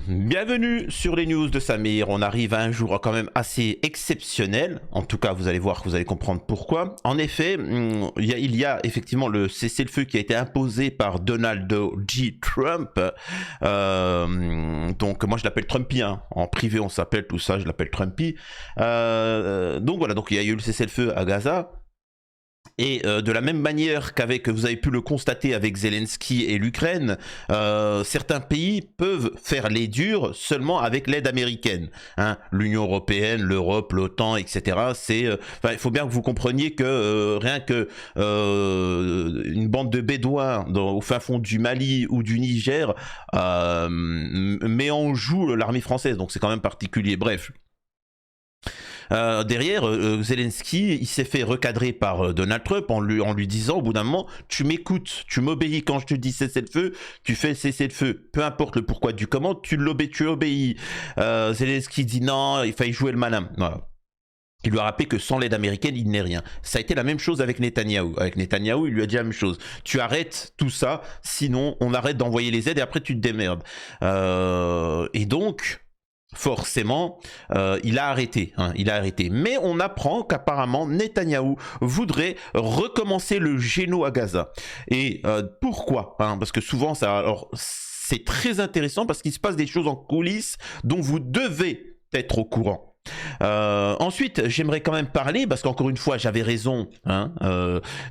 Bienvenue sur les news de Samir. On arrive à un jour quand même assez exceptionnel. En tout cas, vous allez voir, vous allez comprendre pourquoi. En effet, il y a effectivement le cessez-le-feu qui a été imposé par Donald J. Trump. Donc moi je l'appelle Trumpy, hein. En privé on s'appelle tout ça, je l'appelle Trumpy. Donc voilà, donc il y a eu le cessez-le-feu à Gaza. Et de la même manière qu'avec, vous avez pu le constater avec Zelensky et l'Ukraine, certains pays peuvent faire les durs seulement avec l'aide américaine. Hein. L'Union européenne, l'Europe, l'OTAN, etc. Il faut bien que vous compreniez que rien que une bande de Bédouins au fin fond du Mali ou du Niger met en joue l'armée française. Donc c'est quand même particulier. Bref. Derrière, Zelensky, il s'est fait recadrer par Donald Trump en lui disant au bout d'un moment, tu m'écoutes, tu m'obéis quand je te dis cesser le feu, tu fais cesser le feu, peu importe le pourquoi du comment, tu obéis. Zelensky dit non, il fallait jouer le malin. Voilà. Il lui a rappelé que sans l'aide américaine, il n'est rien. Ça a été la même chose avec Netanyahou. Avec Netanyahou, il lui a dit la même chose. Tu arrêtes tout ça, sinon on arrête d'envoyer les aides et après tu te démerdes. Et donc, forcément, il a arrêté. Hein, il a arrêté. Mais on apprend qu'apparemment, Netanyahou voudrait recommencer le géno à Gaza. Et pourquoi hein, parce que souvent, c'est très intéressant parce qu'il se passe des choses en coulisses dont vous devez être au courant. Ensuite, j'aimerais quand même parler, parce qu'encore une fois, j'avais raison. Hein,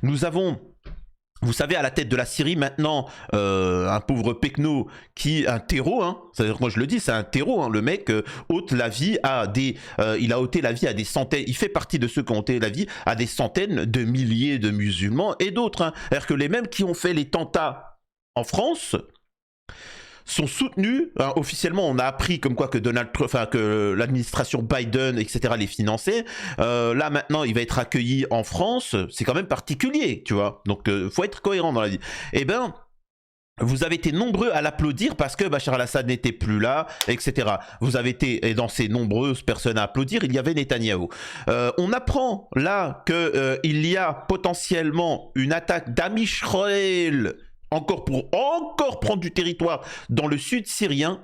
nous avons... Vous savez, à la tête de la Syrie, maintenant, un pauvre Pekno un terreau, hein, c'est-à-dire, moi je le dis, c'est un terreau, hein, le mec ôte la vie à des... il a ôté la vie à des centaines, il fait partie de ceux qui ont ôté la vie à des centaines de milliers de musulmans et d'autres. Hein. C'est-à-dire que les mêmes qui ont fait les tentats en France sont soutenus, hein, officiellement on a appris comme quoi que que l'administration Biden, etc. les finançait. Là maintenant il va être accueilli en France, c'est quand même particulier, tu vois. Donc faut être cohérent dans la vie. Eh ben, vous avez été nombreux à l'applaudir parce que Bachar al-Assad n'était plus là, etc. Vous avez été, et dans ces nombreuses personnes à applaudir, il y avait Netanyahou. On apprend là qu'il y a potentiellement une attaque d'Amisraël encore prendre du territoire dans le sud syrien,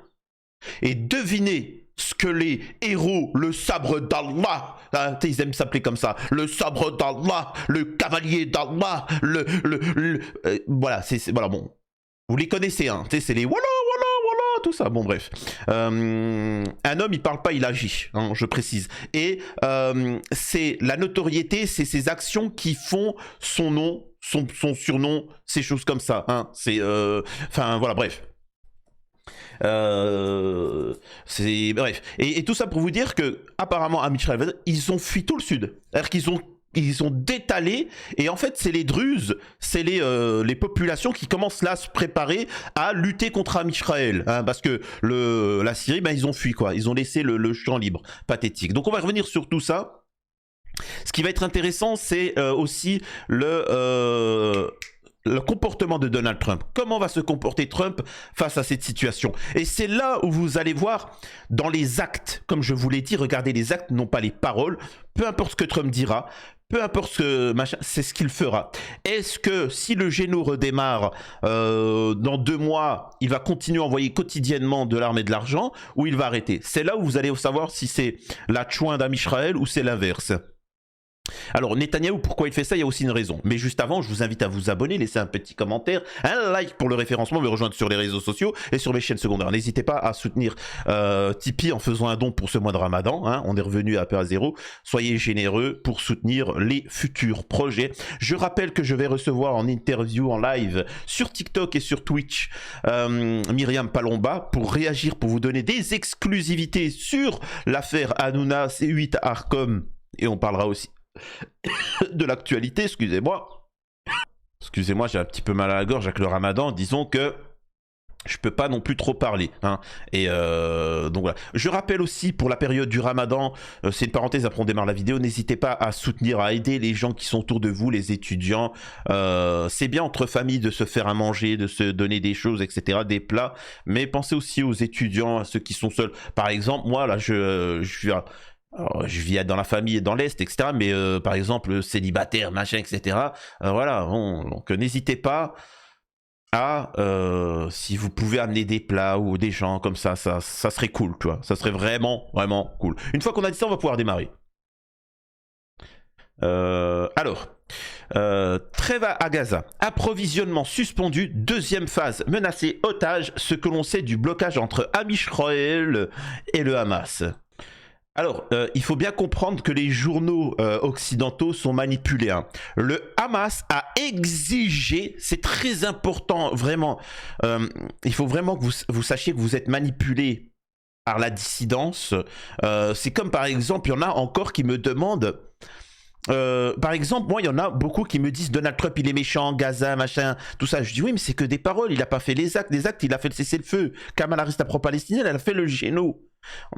et devinez ce que les héros, le sabre d'Allah, hein, ils aiment s'appeler comme ça, le sabre d'Allah, le cavalier d'Allah, voilà, voilà, bon, vous les connaissez, hein, c'est les voilà, tout ça, bon bref. Un homme, il parle pas, il agit, hein, je précise. Et c'est la notoriété, c'est ses actions qui font son nom, son surnom, ces choses comme ça. Hein. C'est, enfin voilà, bref. Bref. Et tout ça pour vous dire que apparemment à Michel, ils ont fui tout le sud. C'est-à-dire qu'ils ont détalé, et en fait c'est les Druzes, c'est les populations qui commencent là à se préparer à lutter contre Amisraël, hein, parce que la Syrie, ben, ils ont fui quoi, ils ont laissé le champ libre, pathétique. Donc on va revenir sur tout ça. Ce qui va être intéressant, c'est aussi le comportement de Donald Trump. Comment va se comporter Trump face à cette situation? Et c'est là où vous allez voir dans les actes, comme je vous l'ai dit, regardez les actes, non pas les paroles, peu importe ce que Trump dira, peu importe ce que machin, c'est ce qu'il fera. Est-ce que si le géno redémarre dans 2 mois, il va continuer à envoyer quotidiennement de l'arme et de l'argent, ou il va arrêter? C'est là où vous allez savoir si c'est la chouin d'Amisraël ou c'est l'inverse. Alors Netanyahou, pourquoi il fait ça? Il y a aussi une raison. Mais juste avant, je vous invite à vous abonner, laisser un petit commentaire, un like pour le référencement, me rejoindre sur les réseaux sociaux et sur mes chaînes secondaires. N'hésitez pas à soutenir Tipeee en faisant un don pour ce mois de Ramadan. Hein. On est revenu un peu à zéro. Soyez généreux pour soutenir les futurs projets. Je rappelle que je vais recevoir en interview, en live, sur TikTok et sur Twitch, Myriam Palomba pour réagir, pour vous donner des exclusivités sur l'affaire Hanouna, C8 Arcom. Et on parlera aussi de l'actualité, excusez-moi, j'ai un petit peu mal à la gorge avec le ramadan, disons que je peux pas non plus trop parler, hein. Et donc voilà. Je rappelle aussi pour la période du ramadan, c'est une parenthèse, après on démarre la vidéo, n'hésitez pas à soutenir, à aider les gens qui sont autour de vous, les étudiants. C'est bien entre familles de se faire à manger, de se donner des choses, etc., des plats, mais pensez aussi aux étudiants, à ceux qui sont seuls. Par exemple, moi là, je vis dans la famille et dans l'Est, etc. Mais par exemple, célibataire, machin, etc. Voilà, bon, donc n'hésitez pas. si vous pouvez amener des plats ou des gens comme ça serait cool, tu vois. Ça serait vraiment, vraiment cool. Une fois qu'on a dit ça, on va pouvoir démarrer. Alors, trêve à Gaza, approvisionnement suspendu, deuxième phase, menacé, otage, ce que l'on sait du blocage entre Amisraël et le Hamas. Alors, il faut bien comprendre que les journaux occidentaux sont manipulés. Hein. Le Hamas a exigé, c'est très important, vraiment, il faut vraiment que vous sachiez que vous êtes manipulé par la dissidence. C'est comme par exemple, il y en a encore qui me demandent... par exemple, moi, il y en a beaucoup qui me disent Donald Trump, il est méchant, Gaza, machin, tout ça. Je dis oui, mais c'est que des paroles. Il n'a pas fait les actes. Les actes, il a fait le cessez-le-feu. Kamala Harris, la pro-palestinienne, elle a fait le géno.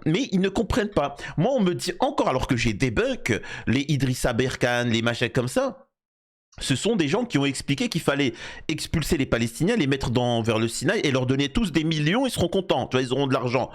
Mais ils ne comprennent pas. Moi, on me dit encore, alors que j'ai débunk les Idrissa Berkane, les machins comme ça. Ce sont des gens qui ont expliqué qu'il fallait expulser les Palestiniens, les mettre vers le Sinaï et leur donner tous des millions, ils seront contents, tu vois, ils auront de l'argent.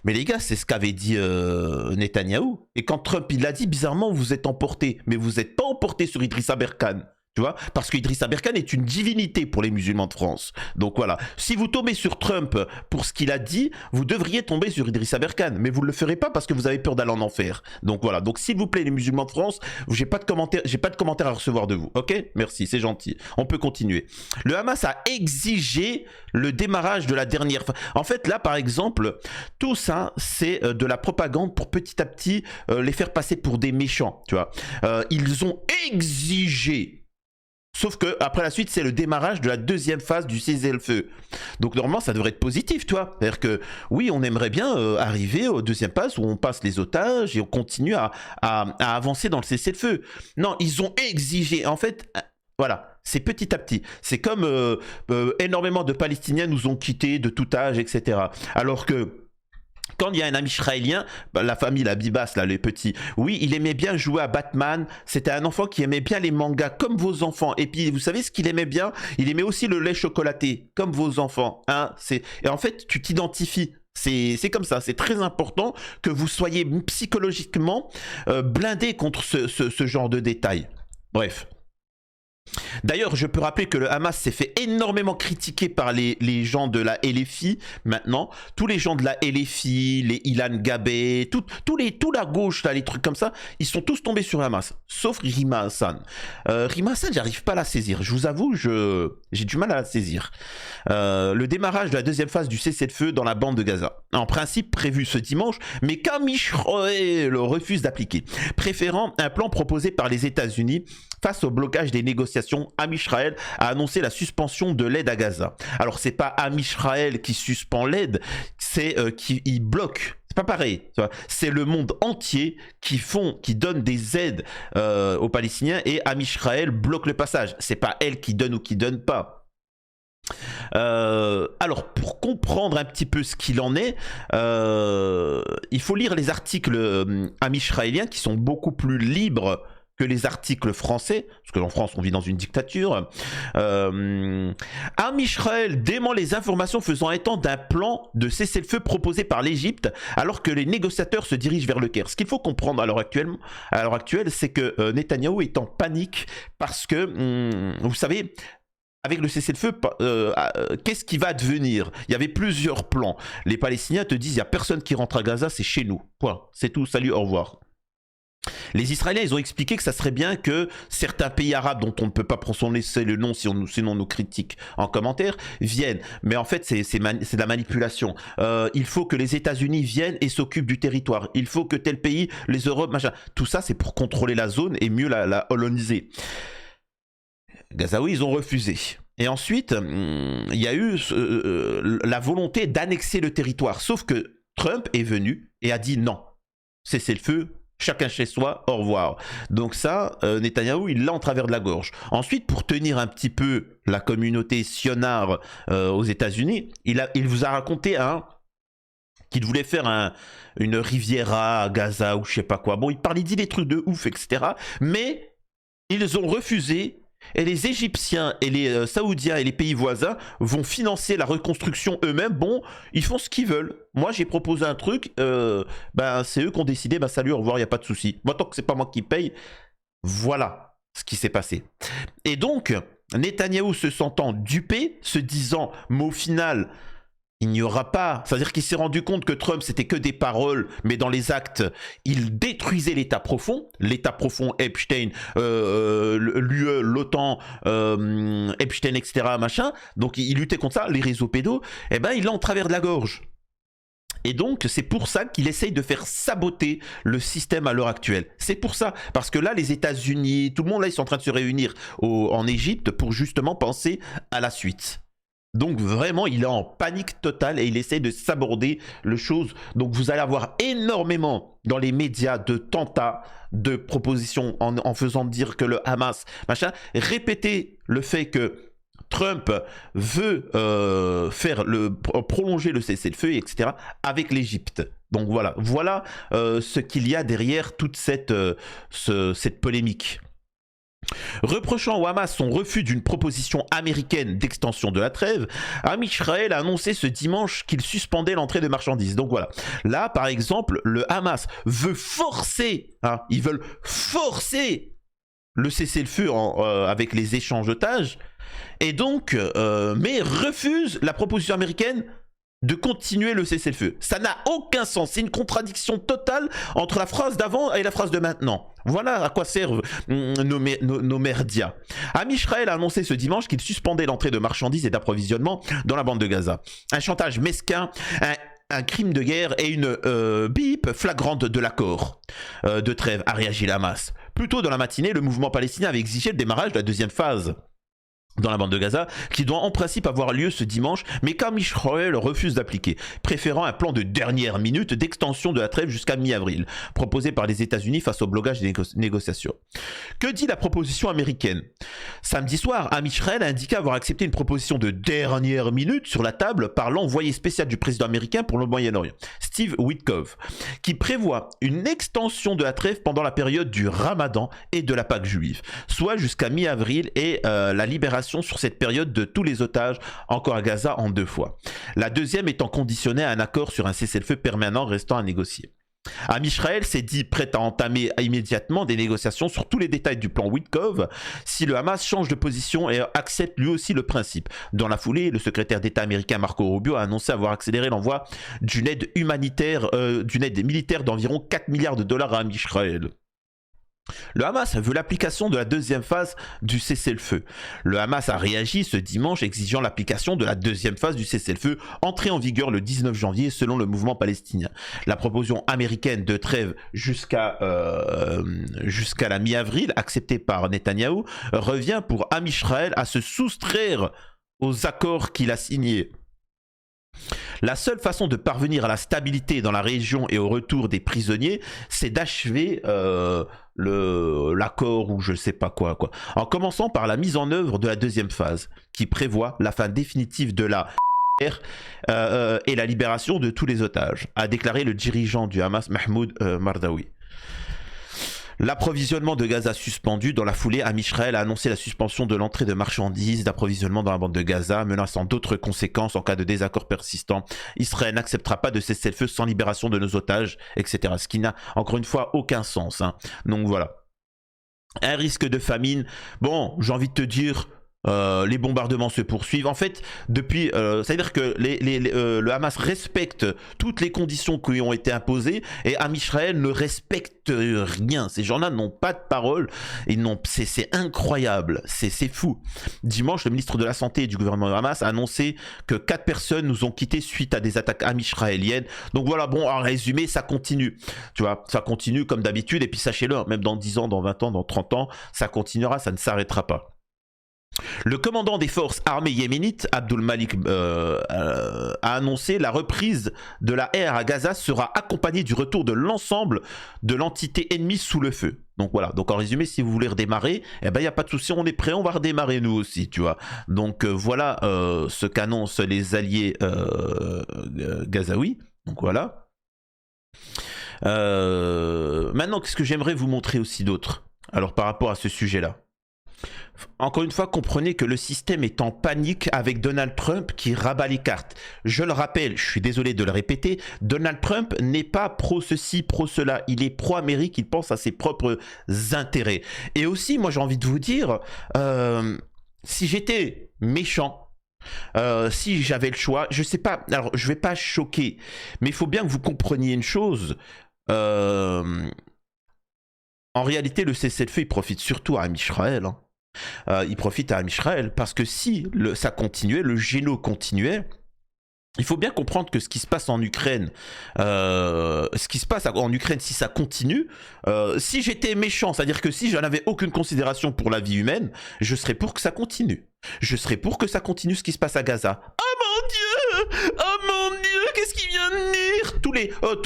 Mais les gars, c'est ce qu'avait dit Netanyahou. Et quand Trump il l'a dit, bizarrement, vous êtes emportés. Mais vous n'êtes pas emportés sur Idrissa Berkane. Tu vois, parce qu'Idrissa Berkane est une divinité pour les musulmans de France. Donc voilà, si vous tombez sur Trump pour ce qu'il a dit, vous devriez tomber sur Idrissa Berkane, mais vous ne le ferez pas parce que vous avez peur d'aller en enfer. Donc voilà, donc s'il vous plaît les musulmans de France, j'ai pas de commentaires à recevoir de vous. Ok, merci, c'est gentil. On peut continuer. Le Hamas a exigé le démarrage de la dernière phase. En fait, là, par exemple, tout ça, c'est de la propagande pour petit à petit les faire passer pour des méchants. Tu vois, ils ont exigé. Sauf que après la suite, c'est le démarrage de la deuxième phase du cessez-le-feu. Donc normalement, ça devrait être positif, tu vois. C'est-à-dire que oui, on aimerait bien arriver au deuxième phase où on passe les otages et on continue à avancer dans le cessez-le-feu. Non, ils ont exigé. En fait, voilà, c'est petit à petit. C'est comme énormément de Palestiniens nous ont quittés de tout âge, etc. Alors que quand il y a un ami israélien, la famille, la Bibas, là, les petits, oui, il aimait bien jouer à Batman. C'était un enfant qui aimait bien les mangas, comme vos enfants. Et puis, vous savez ce qu'il aimait bien? Il aimait aussi le lait chocolaté, comme vos enfants. Hein. Et en fait, tu t'identifies. C'est comme ça, c'est très important que vous soyez psychologiquement blindé contre ce genre de détails. Bref. D'ailleurs, je peux rappeler que le Hamas s'est fait énormément critiquer par les gens de la LFI maintenant. Tous les gens de la LFI, les Ilan Gabé, tout la gauche, là, les trucs comme ça, ils sont tous tombés sur le Hamas, sauf Rima Hassan. Rima Hassan, j'arrive pas à la saisir. Je vous avoue, j'ai du mal à la saisir. Le démarrage de la deuxième phase du cessez-le-feu dans la bande de Gaza. En principe prévu ce dimanche, mais qu'Amisraël refuse d'appliquer, préférant un plan proposé par les États-Unis face au blocage des négociations. Amisraël a annoncé la suspension de l'aide à Gaza. Alors c'est pas Amisraël qui suspend l'aide, c'est qui bloque. C'est pas pareil. C'est le monde entier qui donne des aides aux Palestiniens et Amisraël bloque le passage. C'est pas elle qui donne ou qui donne pas. Alors pour comprendre un petit peu ce qu'il en est, il faut lire les articles amisraéliens qui sont beaucoup plus libres que les articles français, parce qu'en France on vit dans une dictature. Amisraël dément les informations faisant état d'un plan de cessez-le-feu proposé par l'Égypte alors que les négociateurs se dirigent vers le Caire. Ce qu'il faut comprendre à l'heure actuelle, c'est que Netanyahou est en panique parce que, vous savez, avec le cessez-le-feu, qu'est-ce qui va devenir? Il y avait plusieurs plans. Les Palestiniens te disent, il n'y a personne qui rentre à Gaza, c'est chez nous. Point. C'est tout, salut, au revoir. Les Israéliens, ils ont expliqué que ça serait bien que certains pays arabes, dont on ne peut pas prononcer le nom sinon on nous critique en commentaire, viennent. Mais en fait, c'est de la manipulation. Il faut que les États-Unis viennent et s'occupent du territoire. Il faut que tel pays, les Europes, machin. Tout ça, c'est pour contrôler la zone et mieux la coloniser. Gazaouis, ils ont refusé. Et ensuite, il y a eu la volonté d'annexer le territoire. Sauf que Trump est venu et a dit non. Cessez le feu, chacun chez soi, au revoir. Donc ça, Netanyahou, il l'a en travers de la gorge. Ensuite, pour tenir un petit peu la communauté sionard aux États-Unis, il vous a raconté qu'il voulait faire une Riviera à Gaza ou je sais pas quoi. Bon, il dit des trucs de ouf, etc. Mais ils ont refusé. Et les Égyptiens et les Saoudiens et les pays voisins vont financer la reconstruction eux-mêmes. Bon, ils font ce qu'ils veulent. Moi, j'ai proposé un truc. C'est eux qui ont décidé. Salut, au revoir, il n'y a pas de souci. Moi, tant que c'est pas moi qui paye, voilà ce qui s'est passé. Et donc, Netanyahou se sentant dupé, se disant, mais au final, il n'y aura pas. C'est-à-dire qu'il s'est rendu compte que Trump, c'était que des paroles, mais dans les actes, il détruisait l'État profond. L'État profond, Epstein, l'UE, l'OTAN, Epstein, etc., machin. Donc il luttait contre ça, les réseaux pédos. Eh ben, il l'a en travers de la gorge. Et donc, c'est pour ça qu'il essaye de faire saboter le système à l'heure actuelle. C'est pour ça. Parce que là, les États-Unis, tout le monde, là, ils sont en train de se réunir en Égypte pour justement penser à la suite. Donc vraiment, il est en panique totale et il essaie de s'aborder le chose. Donc vous allez avoir énormément dans les médias de tentats, de propositions en faisant dire que le Hamas, machin, répéter le fait que Trump veut prolonger le cessez-le-feu, etc., avec l'Égypte. Donc voilà, ce qu'il y a derrière toute cette polémique. Reprochant au Hamas son refus d'une proposition américaine d'extension de la trêve, Amisraël a annoncé ce dimanche qu'il suspendait l'entrée de marchandises. Donc voilà, là par exemple, le Hamas veut forcer, ils veulent forcer le cessez-le-feu avec les échanges d'otages, et donc, mais refuse la proposition américaine de continuer le cessez-le-feu. Ça n'a aucun sens, c'est une contradiction totale entre la phrase d'avant et la phrase de maintenant. Voilà à quoi servent nos merdias. Amisraël a annoncé ce dimanche qu'il suspendait l'entrée de marchandises et d'approvisionnement dans la bande de Gaza. Un chantage mesquin, un crime de guerre et une bip flagrante de l'accord de trêve, a réagi le Hamas. Plus tôt dans la matinée, le mouvement palestinien avait exigé le démarrage de la deuxième phase dans la bande de Gaza, qui doit en principe avoir lieu ce dimanche, mais qu'Amisraël refuse d'appliquer, préférant un plan de dernière minute d'extension de la trêve jusqu'à mi-avril, proposé par les États-Unis face au blocage des négociations. Que dit la proposition américaine? Samedi soir, Amisraël a indiqué avoir accepté une proposition de dernière minute sur la table par l'envoyé spécial du président américain pour le Moyen-Orient, Steve Witkoff, qui prévoit une extension de la trêve pendant la période du Ramadan et de la Pâque juive, soit jusqu'à mi-avril, et la libération sur cette période de tous les otages encore à Gaza en 2 fois. La deuxième étant conditionnée à un accord sur un cessez-le-feu permanent restant à négocier. Amisraël s'est dit prêt à entamer immédiatement des négociations sur tous les détails du plan Witkoff si le Hamas change de position et accepte lui aussi le principe. Dans la foulée, le secrétaire d'État américain Marco Rubio a annoncé avoir accéléré l'envoi d'une aide humanitaire, d'une aide militaire d'environ 4 milliards de dollars à Amisraël. Le Hamas veut l'application de la deuxième phase du cessez-le-feu. Le Hamas a réagi ce dimanche exigeant l'application de la deuxième phase du cessez-le-feu, entrée en vigueur le 19 janvier selon le mouvement palestinien. La proposition américaine de trêve jusqu'à la mi-avril, acceptée par Netanyahou, revient pour Amisraël à se soustraire aux accords qu'il a signés. La seule façon de parvenir à la stabilité dans la région et au retour des prisonniers, c'est d'achever l'accord ou je sais pas quoi. En commençant par la mise en œuvre de la deuxième phase, qui prévoit la fin définitive de la et la libération de tous les otages, a déclaré le dirigeant du Hamas, Mahmoud Mardawi. L'approvisionnement de Gaza suspendu. Dans la foulée, Amisraël a annoncé la suspension de l'entrée de marchandises d'approvisionnement dans la bande de Gaza, menaçant d'autres conséquences en cas de désaccord persistant. Israël n'acceptera pas de cessez-le-feu sans libération de nos otages, etc. Ce qui n'a encore une fois aucun sens. Donc voilà. Un risque de famine. Bon, j'ai envie de te dire... les bombardements se poursuivent. En fait, depuis, c'est-à-dire que le Hamas respecte toutes les conditions qui ont été imposées et Amisraël ne respecte rien. Ces gens-là n'ont pas de parole. C'est incroyable. C'est fou. Dimanche, le ministre de la Santé du gouvernement du Hamas a annoncé que 4 personnes nous ont quittés suite à des attaques amisraéliennes. Donc voilà, bon, en résumé, ça continue. Tu vois, ça continue comme d'habitude. Et puis sachez-le, même dans 10 ans, dans 20 ans, dans 30 ans, ça continuera, ça ne s'arrêtera pas. Le commandant des forces armées yéménites, Abdul Malik, a annoncé la reprise de la ère à Gaza sera accompagnée du retour de l'ensemble de l'entité ennemie sous le feu. Donc voilà, donc en résumé, si vous voulez redémarrer, eh ben il n'y a pas de souci, on est prêt, on va redémarrer nous aussi, tu vois. Donc voilà ce qu'annoncent les alliés gazaouis. Donc voilà. Maintenant, qu'est-ce que j'aimerais vous montrer aussi d'autre? Alors par rapport à ce sujet-là. Encore une fois, comprenez que le système est en panique avec Donald Trump qui rabat les cartes. Je le rappelle, je suis désolé de le répéter, Donald Trump n'est pas pro-ceci, pro-cela. Il est pro-Amérique, il pense à ses propres intérêts. Et aussi, moi j'ai envie de vous dire, si j'étais méchant, si j'avais le choix, je sais pas, alors je vais pas choquer, mais il faut bien que vous compreniez une chose. En réalité, le cessez-le-feu, il profite surtout à Israël. Hein. Il profite à Israël parce que si ça continuait, le géno continuait, il faut bien comprendre que ce qui se passe en Ukraine, si ça continue, si j'étais méchant, c'est-à-dire que si je n'avais aucune considération pour la vie humaine, je serais pour que ça continue. Je serais pour que ça continue ce qui se passe à Gaza. Oh mon Dieu, qu'est-ce qui vient de naître tous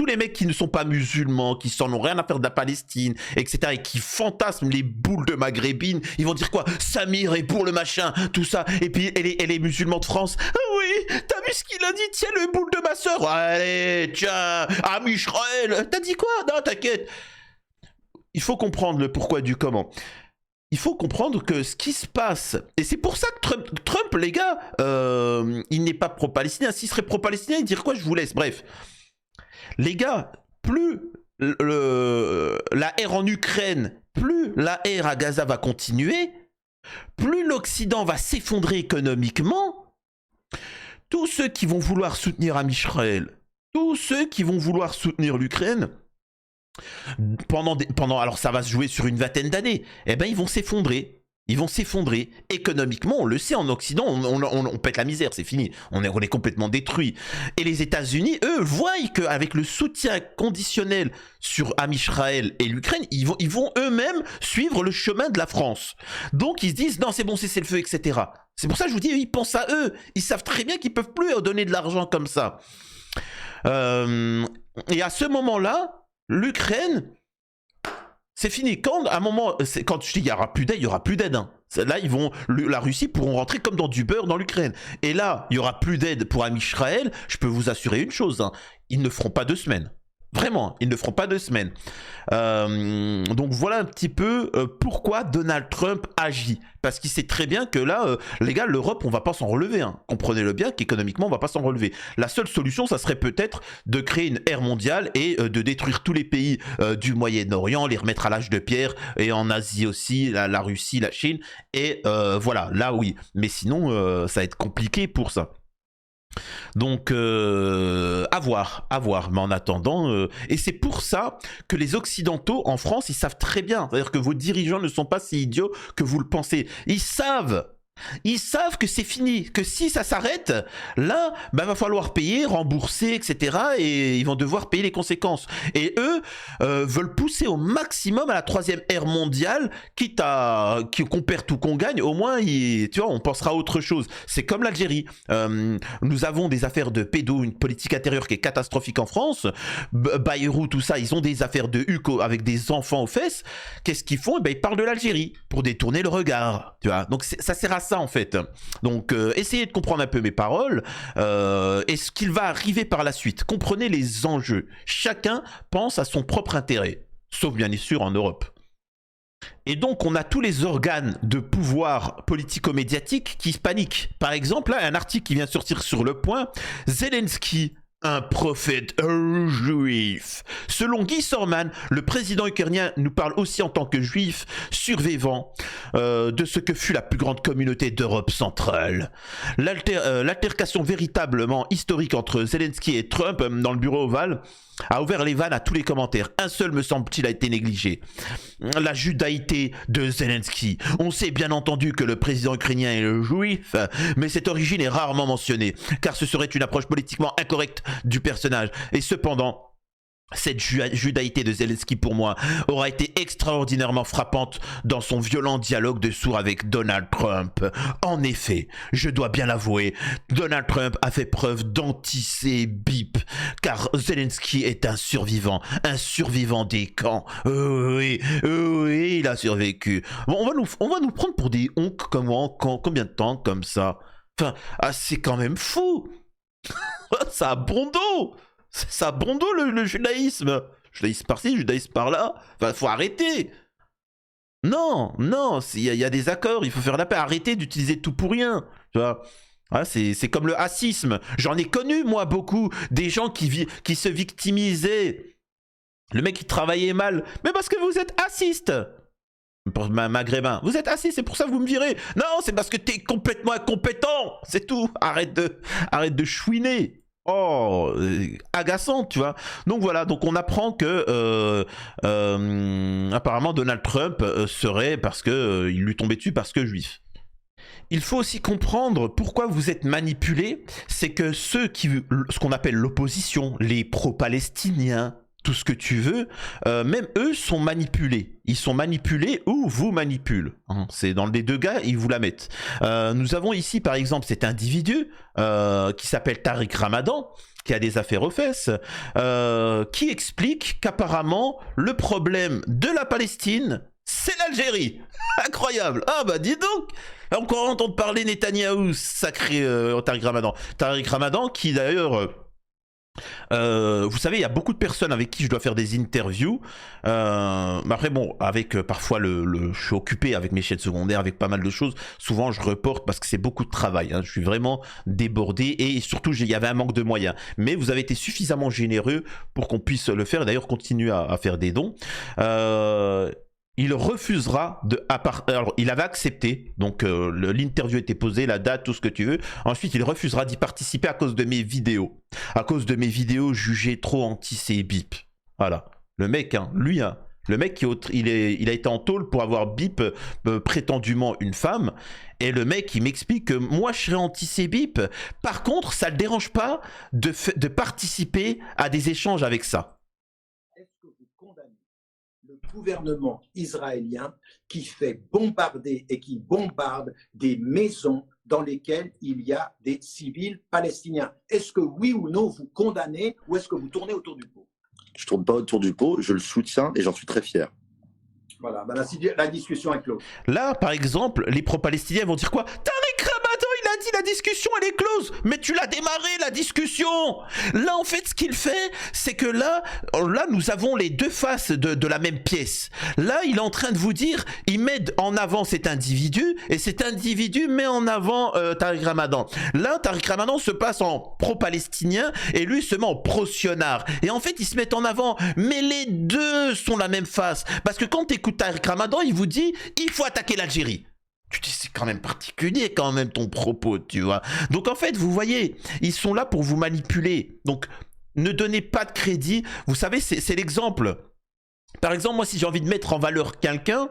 les mecs qui ne sont pas musulmans, qui s'en ont rien à faire de la Palestine, etc., et qui fantasment les boules de maghrébines, ils vont dire quoi? Samir est pour le machin, tout ça, et puis et les musulmans de France, ah oui, t'as vu ce qu'il a dit? Tiens, le boule de ma soeur, allez, tiens, Israël, t'as dit quoi? Non, t'inquiète. Il faut comprendre le pourquoi du comment. Il faut comprendre que ce qui se passe, et c'est pour ça que Trump les gars, il n'est pas pro-palestinien. S'il serait pro-palestinien, il dirait quoi? Je vous laisse. Bref, les gars, plus la ère en Ukraine, plus la ère à Gaza va continuer, plus l'Occident va s'effondrer économiquement. Tous ceux qui vont vouloir soutenir Israël, tous ceux qui vont vouloir soutenir l'Ukraine, alors ça va se jouer sur une vingtaine d'années, eh ben ils vont s'effondrer. Ils vont s'effondrer. Économiquement, on le sait, en Occident, on pète la misère, c'est fini. On est complètement détruit. Et les États-Unis, eux, voient qu'avec le soutien conditionnel sur Israël et l'Ukraine, ils vont eux-mêmes suivre le chemin de la France. Donc ils se disent, non, c'est bon, c'est le feu, etc. C'est pour ça que je vous dis, ils pensent à eux. Ils savent très bien qu'ils peuvent plus donner de l'argent comme ça. Et à ce moment-là, l'Ukraine, c'est fini. Quand je dis il y aura plus d'aide, il y aura plus d'aide. Hein. Là, la Russie pourront rentrer comme dans du beurre dans l'Ukraine. Et là, il y aura plus d'aide pour Israël. Je peux vous assurer une chose, hein, ils ne feront pas 2 semaines. Vraiment, ils ne feront pas 2 semaines. Donc voilà un petit peu pourquoi Donald Trump agit. Parce qu'il sait très bien que là, les gars, l'Europe, on va pas s'en relever. Hein. Comprenez-le bien qu'économiquement, on va pas s'en relever. La seule solution, ça serait peut-être de créer une ère mondiale et de détruire tous les pays du Moyen-Orient, les remettre à l'âge de pierre, et en Asie aussi, la Russie, la Chine. Et voilà, là oui. Mais sinon, ça va être compliqué pour ça. Donc, à voir. Mais en attendant, et c'est pour ça que les Occidentaux en France, ils savent très bien. C'est-à-dire que vos dirigeants ne sont pas si idiots que vous le pensez. Ils savent que c'est fini, que si ça s'arrête, là, va falloir payer, rembourser, etc. Et ils vont devoir payer les conséquences. Et eux veulent pousser au maximum à la 3e ère mondiale, quitte à qu'on perde ou qu'on gagne, au moins, tu vois, on pensera à autre chose. C'est comme l'Algérie. Nous avons des affaires de pédo, une politique intérieure qui est catastrophique en France. Bayrou, tout ça, ils ont des affaires de huc avec des enfants aux fesses. Qu'est-ce qu'ils font? Ils parlent de l'Algérie pour détourner le regard. Tu vois, donc ça sert à ça en fait. Donc essayez de comprendre un peu mes paroles et ce qu'il va arriver par la suite. Comprenez les enjeux. Chacun pense à son propre intérêt, sauf bien sûr en Europe. Et donc on a tous les organes de pouvoir politico-médiatique qui se paniquent. Par exemple, là, un article qui vient de sortir sur Le Point, Zelensky, un prophète juif. Selon Guy Sorman, le président ukrainien nous parle aussi en tant que juif survivant de ce que fut la plus grande communauté d'Europe centrale. L'altercation véritablement historique entre Zelensky et Trump dans le bureau ovale a ouvert les vannes à tous les commentaires. Un seul, me semble-t-il, a été négligé. La judaïté de Zelensky. On sait bien entendu que le président ukrainien est juif, mais cette origine est rarement mentionnée, car ce serait une approche politiquement incorrecte du personnage. Et cependant, cette judaïté de Zelensky, pour moi, aura été extraordinairement frappante dans son violent dialogue de sourds avec Donald Trump. En effet, je dois bien l'avouer, Donald Trump a fait preuve d'antisémitisme, car Zelensky est un survivant des camps. Oui, il a survécu. Bon, on va nous prendre pour des honks combien de temps comme ça? Enfin, c'est quand même fou. Ça a bon dos. Ça a bon dos le judaïsme. Judaïsme par-ci, judaïsme par-là. Enfin, faut arrêter. Non, il y a des accords, il faut faire la paix. Arrêtez d'utiliser tout pour rien. Tu vois, c'est comme le racisme. J'en ai connu, moi, beaucoup. Des gens qui se victimisaient. Le mec, il travaillait mal. Mais parce que vous êtes raciste. Maghrébin. Vous êtes assis, c'est pour ça que vous me virez. Non, c'est parce que t'es complètement incompétent. C'est tout. Arrête de chouiner. Oh, agaçant, tu vois. Donc voilà, donc on apprend que apparemment Donald Trump serait parce que il lui tombait dessus parce que juif. Il faut aussi comprendre pourquoi vous êtes manipulé. C'est que ce qu'on appelle l'opposition, les pro-palestiniens, tout ce que tu veux, même eux sont manipulés. Ils sont manipulés ou vous manipulent. Hein. C'est dans les deux gars, ils vous la mettent. Nous avons ici, par exemple, cet individu qui s'appelle Tariq Ramadan, qui a des affaires aux fesses, qui explique qu'apparemment, le problème de la Palestine, c'est l'Algérie. Incroyable. Ah bah dis donc. Encore entendre parler Netanyahou, sacré Tariq Ramadan. Tariq Ramadan qui d'ailleurs... vous savez, il y a beaucoup de personnes avec qui je dois faire des interviews. Après, bon, avec parfois je suis occupé avec mes chaînes secondaires, avec pas mal de choses. Souvent, je reporte parce que c'est beaucoup de travail. Hein. Je suis vraiment débordé et surtout, il y avait un manque de moyens. Mais vous avez été suffisamment généreux pour qu'on puisse le faire. D'ailleurs, continuez à faire des dons. Il refusera alors, il avait accepté, donc l'interview était posée, la date, tout ce que tu veux. Ensuite, il refusera d'y participer à cause de mes vidéos. À cause de mes vidéos jugées trop anti-bip. Voilà. Le mec, hein, lui, hein, le mec, il a été en tôle pour avoir bip prétendument une femme. Et le mec, il m'explique que moi, je serais anti-bip. Par contre, ça ne le dérange pas de participer à des échanges avec ça. Le gouvernement israélien qui fait bombarder et qui bombarde des maisons dans lesquelles il y a des civils palestiniens. Est-ce que oui ou non vous condamnez ou est-ce que vous tournez autour du pot? Je ne tourne pas autour du pot, je le soutiens et j'en suis très fier. Voilà, ben la discussion est close. Là, par exemple, les pro-palestiniens vont dire quoi? Tariq Ramadan, il a dit la discussion, elle est close. Mais tu l'as démarré, la discussion. Là, en fait, ce qu'il fait, c'est que là, nous avons les deux faces de la même pièce. Là, il est en train de vous dire, il met en avant cet individu, et cet individu met en avant Tariq Ramadan. Là, Tariq Ramadan se passe en pro-palestinien, et lui se met en pro-sionard. Et en fait, ils se mettent en avant. Mais les deux sont la même face. Parce que quand tu écoutes Tariq Ramadan, il vous dit, il faut attaquer l'Algérie. Tu dis, c'est quand même particulier quand même ton propos, tu vois. Donc en fait, vous voyez, ils sont là pour vous manipuler. Donc ne donnez pas de crédit. Vous savez, c'est l'exemple. Par exemple, moi, si j'ai envie de mettre en valeur quelqu'un,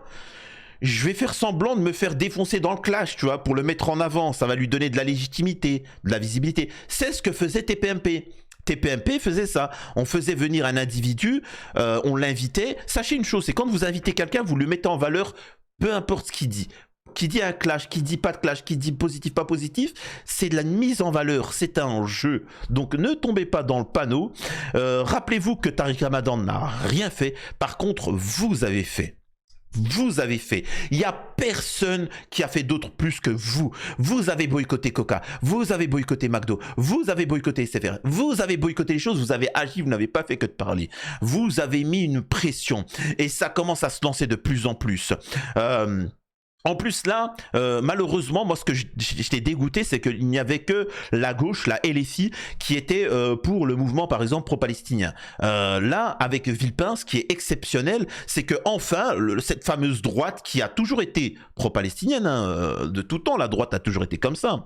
je vais faire semblant de me faire défoncer dans le clash, tu vois, pour le mettre en avant. Ça va lui donner de la légitimité, de la visibilité. C'est ce que faisait TPMP. TPMP faisait ça. On faisait venir un individu, on l'invitait. Sachez une chose, c'est quand vous invitez quelqu'un, vous le mettez en valeur, peu importe ce qu'il dit. Qui dit un clash, qui dit pas de clash, qui dit positif, pas positif, c'est de la mise en valeur, c'est un jeu. Donc ne tombez pas dans le panneau. Rappelez-vous que Tariq Ramadan n'a rien fait. Par contre, vous avez fait. Vous avez fait. Il n'y a personne qui a fait d'autre plus que vous. Vous avez boycotté Coca. Vous avez boycotté McDo. Vous avez boycotté SFR. Vous avez boycotté les choses. Vous avez agi. Vous n'avez pas fait que de parler. Vous avez mis une pression. Et ça commence à se lancer de plus en plus. En plus là, malheureusement, moi ce que j'étais dégoûté, c'est qu'il n'y avait que la gauche, la LFI, qui était pour le mouvement par exemple pro-palestinien. Là, avec Villepin, ce qui est exceptionnel, c'est que enfin, cette fameuse droite qui a toujours été pro-palestinienne, hein, de tout temps, la droite a toujours été comme ça,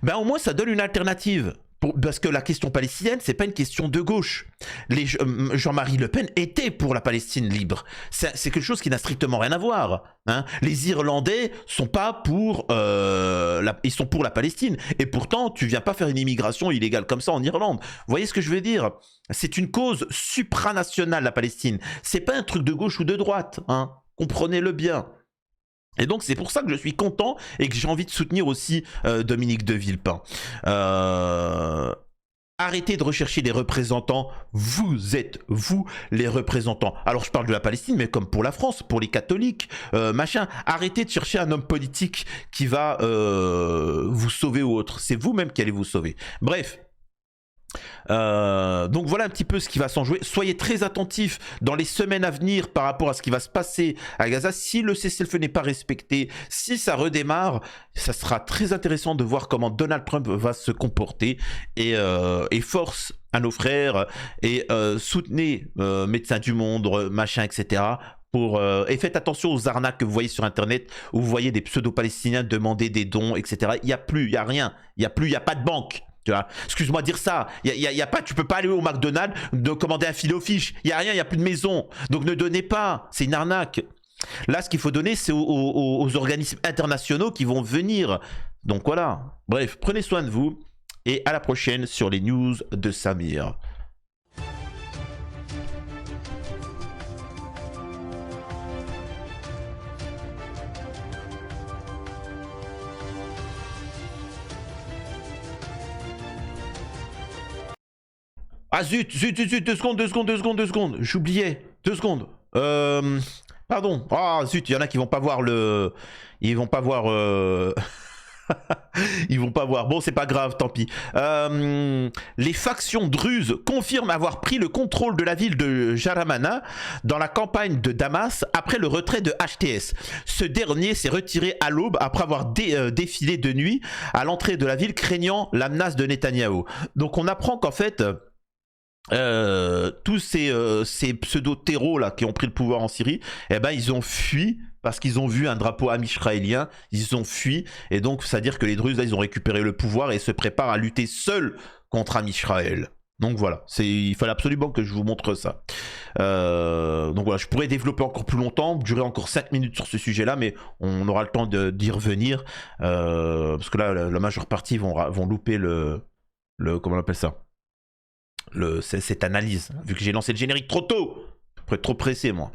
ben au moins ça donne une alternative. Parce que la question palestinienne, c'est pas une question de gauche. Jean-Marie Le Pen était pour la Palestine libre. C'est quelque chose qui n'a strictement rien à voir. Hein. Les Irlandais sont pas pour, ils sont pour la Palestine. Et pourtant, tu viens pas faire une immigration illégale comme ça en Irlande. Vous voyez ce que je veux dire? C'est une cause supranationale, la Palestine. C'est pas un truc de gauche ou de droite. Hein. Comprenez-le bien. Et donc c'est pour ça que je suis content et que j'ai envie de soutenir aussi Dominique de Villepin. Arrêtez de rechercher des représentants, vous êtes vous les représentants. Alors je parle de la Palestine, mais comme pour la France, pour les catholiques, machin. Arrêtez de chercher un homme politique qui va vous sauver ou autre. C'est vous-même qui allez vous sauver. Bref. Donc voilà un petit peu ce qui va s'en jouer. Soyez très attentifs dans les semaines à venir par rapport à ce qui va se passer à Gaza. Si le cessez-le-feu n'est pas respecté, si ça redémarre, ça sera très intéressant de voir comment Donald Trump va se comporter. Et force à nos frères et soutenez Médecins du Monde, machin, etc. Et faites attention aux arnaques que vous voyez sur internet où vous voyez des pseudo-palestiniens demander des dons, etc. Il n'y a plus, il n'y a rien, il n'y a pas de banque. Tu vois, excuse-moi de dire ça, tu peux pas aller au McDonald's de commander un filet aux fiches, il n'y a rien, il n'y a plus de maison, donc ne donnez pas, c'est une arnaque. Là, ce qu'il faut donner, c'est aux organismes internationaux qui vont venir. Donc voilà, bref, prenez soin de vous et à la prochaine sur les news de Samir. Ah zut, 2 secondes, j'oubliais, 2 secondes. Pardon, ah zut, il y en a qui vont pas voir le... Ils vont pas voir... Ils vont pas voir, bon c'est pas grave, tant pis. Les factions druzes confirment avoir pris le contrôle de la ville de Jaramana dans la campagne de Damas après le retrait de HTS. Ce dernier s'est retiré à l'aube après avoir défilé de nuit à l'entrée de la ville craignant la menace de Netanyahou. Donc on apprend qu'en fait... tous ces pseudo-terreaux là qui ont pris le pouvoir en Syrie, eh ben ils ont fui parce qu'ils ont vu un drapeau amisraélien, ils ont fui et donc c'est à dire que les Druzes là ils ont récupéré le pouvoir et se préparent à lutter seuls contre Amisraël. Donc voilà, il fallait absolument que je vous montre ça. Donc voilà, je pourrais développer encore plus longtemps, durer encore 5 minutes sur ce sujet-là, mais on aura le temps d'y revenir parce que là la majeure partie vont louper le comment on appelle ça, cette analyse, vu que j'ai lancé le générique trop tôt. Je pourrais être trop pressé moi.